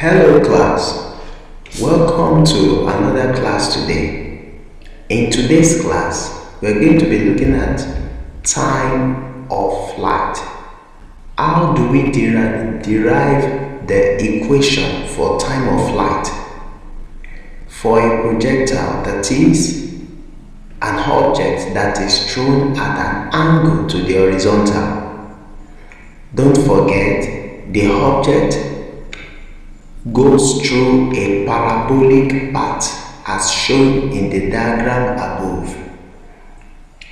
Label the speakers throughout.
Speaker 1: Hello class, welcome to another class today. In today's class, we're going to be looking at time of flight. How do we derive the equation for time of flight? For a projectile, that is an object that is thrown at an angle to the horizontal. Don't forget, the object goes through a parabolic path as shown in the diagram above.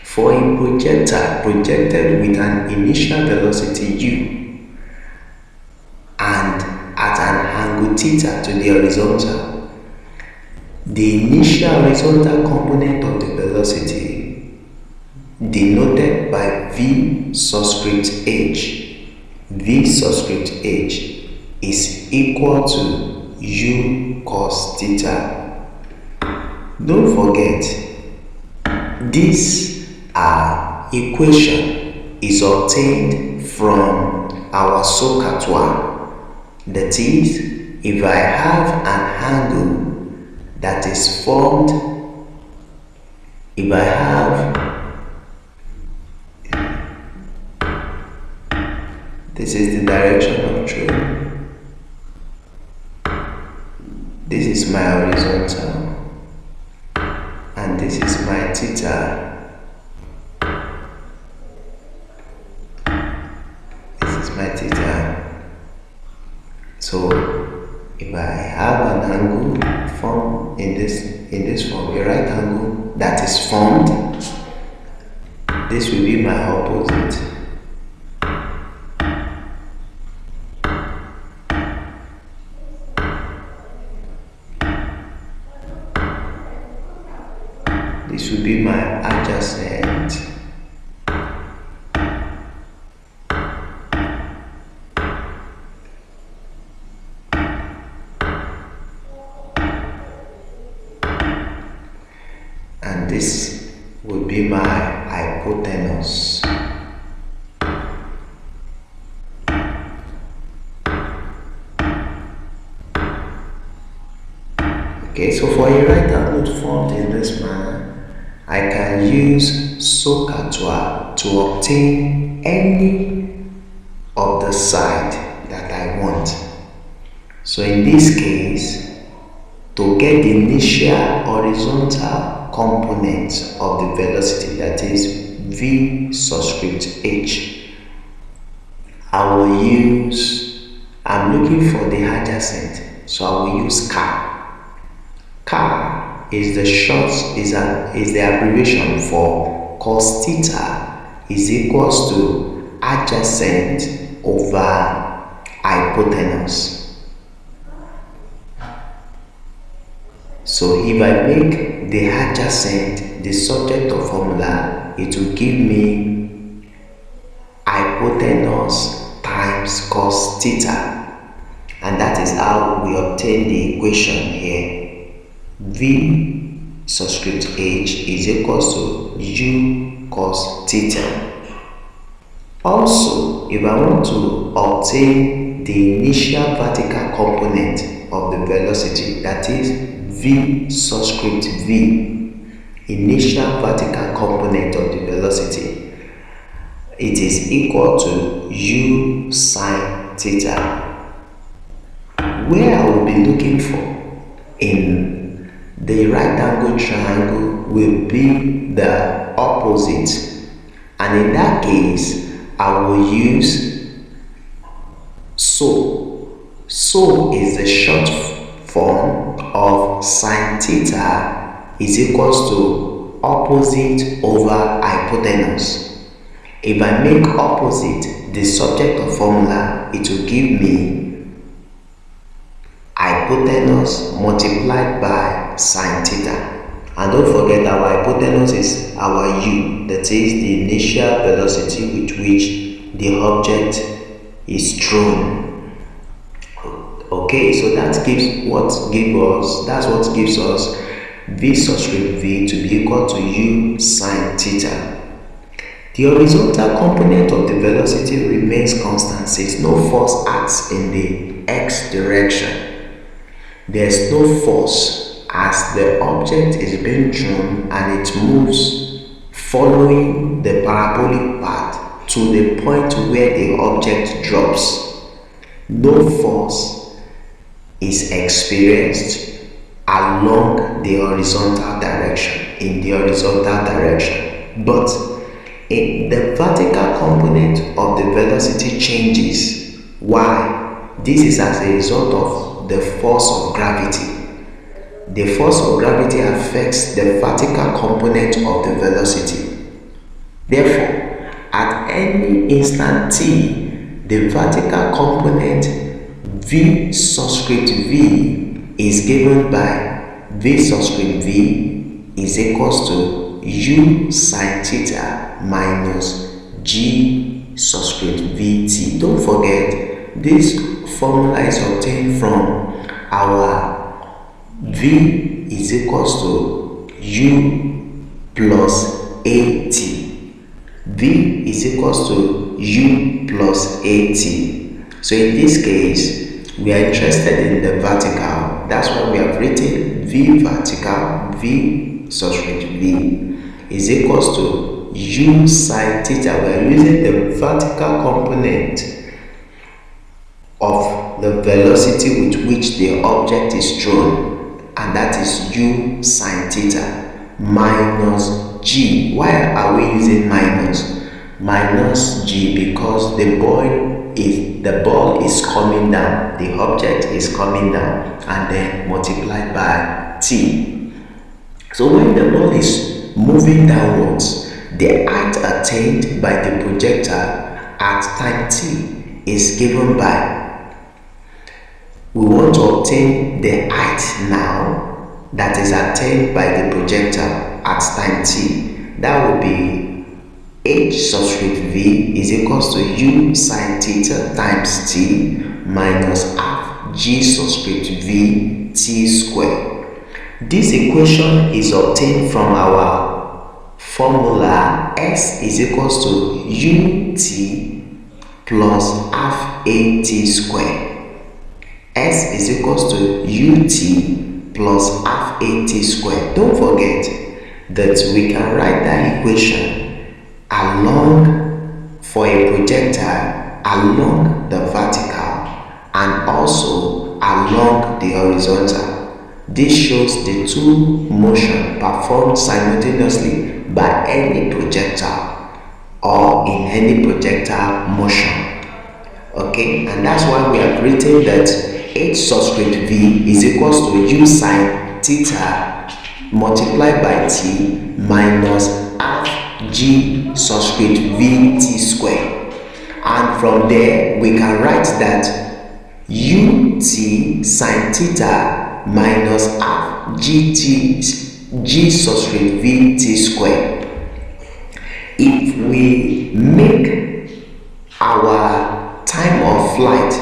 Speaker 1: For a projectile projected with an initial velocity u and at an angle theta to the horizontal, the initial horizontal component of the velocity, denoted by v subscript h, is equal to u cos theta. Don't forget, this equation is obtained from our Projectile. That is, if I have an angle that is formed, if I have, this is the direction of train. This is my horizontal and this is my theta. This is my theta. So if I have an angle formed in this form, a right angle that is formed, this will be my opposite. This will be my adjacent. And this will be my hypotenuse. Okay, so for a right angle formed in this manner, I can use Projectile to obtain any of the side that I want. So in this case, to get the initial horizontal component of the velocity, that is v subscript h, I'm looking for the adjacent, so I will use car. Car is the abbreviation for cos theta is equals to adjacent over hypotenuse. So if I make the adjacent the subject of formula, it will give me hypotenuse times cos theta, and that is how we obtain the equation here. V subscript h is equals to u cos theta. Also, if I want to obtain the initial vertical component of the velocity, that is v subscript v, initial vertical component of the velocity, it is equal to u sin theta. Where I will be looking for in the right angle triangle will be the opposite, and in that case I will use so. So is the short form of sin theta is equals to opposite over hypotenuse. If I make opposite the subject of formula, it will give me hypotenuse multiplied by sin theta. And don't forget, our hypotenuse is our u, that is the initial velocity with which the object is thrown. Okay, so that's what gives us v subscript v to be equal to u sin theta. The horizontal component of the velocity remains constant since no force acts in the x direction. There's no force as the object is being thrown and it moves following the parabolic path to the point where the object drops. No force is experienced along the horizontal direction, in the horizontal direction, but in the vertical component of the velocity changes. Why? This is as a result of the force of gravity. The force of gravity affects the vertical component of the velocity. Therefore, at any instant t, the vertical component v subscript v is given by v subscript v is equals to u sine theta minus g subscript vt. Don't forget, this formula is obtained from our v is equals to u plus at. V is equals to u plus at. So in this case, we are interested in the vertical. That's why we have written v vertical, v subscript v is equals to u sine theta. We are using the vertical component of the velocity with which the object is thrown, and that is u sine theta, minus g. Why are we using minus g? Because the ball is coming down, the object is coming down, and then multiplied by t. So when the ball is moving downwards, the height attained by the projectile at time t is given by, we want to obtain the height now that is attained by the projectile at time t. That would be h subscript v is equals to u sine theta times t minus half g subscript v t square. This equation is obtained from our formula s is equals to ut plus half at square. S is equals to ut plus half at square. Don't forget that we can write that equation along, for a projectile, along the vertical and also along the horizontal. This shows the two motion performed simultaneously by any projectile or in any projectile motion. Okay, and that's why we have written that h subscript v is equals to u sine theta multiplied by t minus half g subscript v t square. And from there we can write that ut sine theta minus half g subscript v t square. If we make our time of flight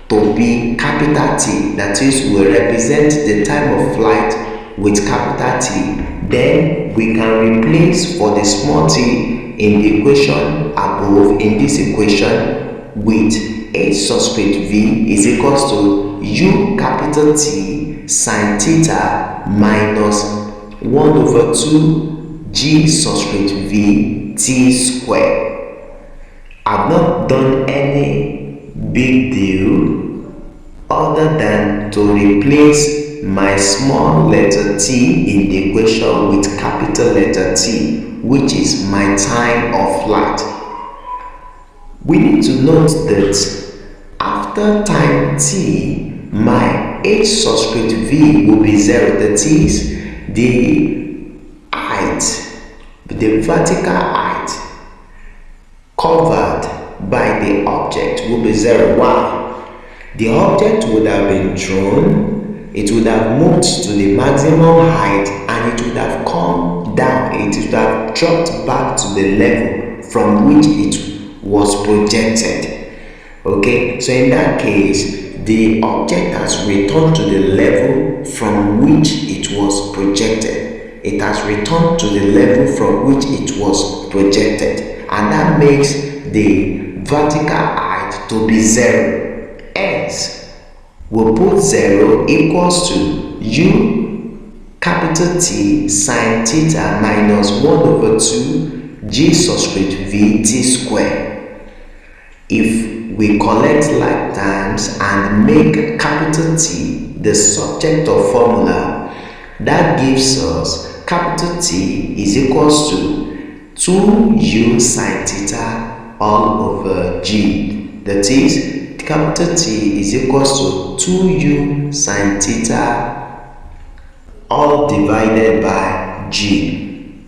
Speaker 1: to be capital T, that is, we represent the time of flight with capital T, then we can replace for the small t in the equation above, in this equation, with h subscript v is equals to u capital T sine theta minus 1/2 g subscript v t square. I've not done any big deal other than to replace my small letter t in the equation with capital letter T, which is my time of flight. We need to note that after time t, my h subscript v will be 0. That is, the height, the vertical height covered by the object will be 0. Why? The object would have been thrown, it would have moved to the maximum height, and it would have come down, it would have dropped back to the level from which it was projected. Okay, so in that case, the object has returned to the level from which it was projected. It has returned to the level from which it was projected, and that makes the vertical height to be 0. Hence, we'll put 0 equals to u capital T sine theta minus 1 over 2 g subscript v t square. If we collect like terms and make capital T the subject of formula, that gives us capital T is equals to 2u sine theta all over g. That is, capital T is equals to 2u sine theta all divided by g.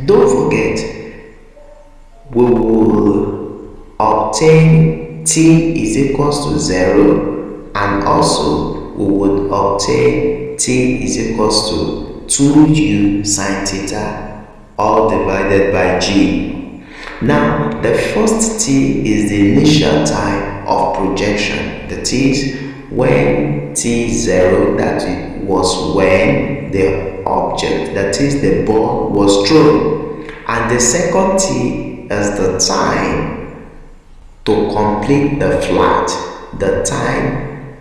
Speaker 1: Don't forget, we will obtain t is equals to 0, and also we would obtain t is equals to 2u sine theta all divided by g. Now, the first t is the initial time of projection. That is, when t0, that was when the object, that is the ball, was thrown. And the second t is the time to complete the flight, the time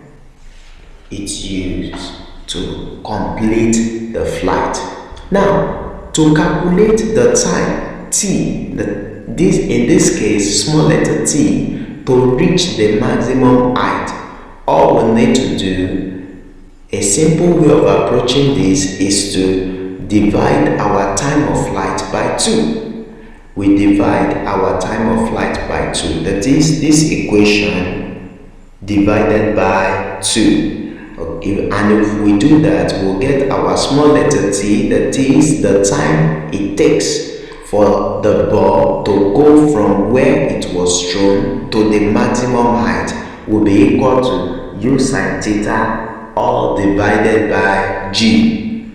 Speaker 1: it's used to complete the flight. Now, to calculate the time t, in this case small letter t, to reach the maximum height, all we need to do, a simple way of approaching this is to divide our time of flight by 2. We divide our time of flight by 2. That is, this equation divided by 2. Okay, and if we do that, we'll get our small letter t, that is the time it takes for the ball to go from where it was thrown to the maximum height, will be equal to u sine theta all divided by g.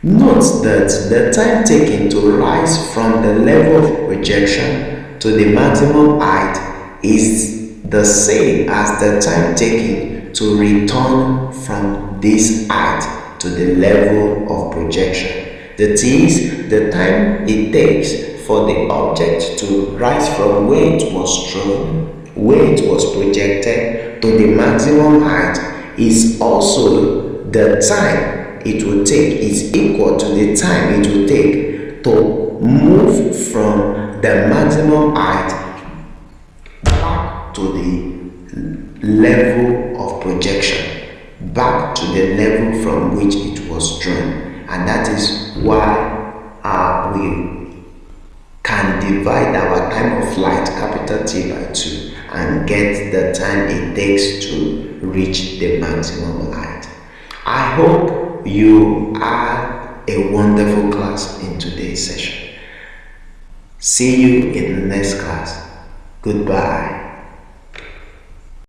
Speaker 1: Note that the time taken to rise from the level of projection to the maximum height is the same as the time taken to return from this height to the level of projection. That is, the time it takes for the object to rise from where it was thrown, where it was projected, to the maximum height is also the time it will take, is equal to the time it will take to move from the maximum height back to the level of projection, back to the level from which it was drawn. And that is why we can divide our time of flight, capital T, by 2 and get the time it takes to reach the maximum height. I hope you had a wonderful class in today's session. See you in the next class. Goodbye.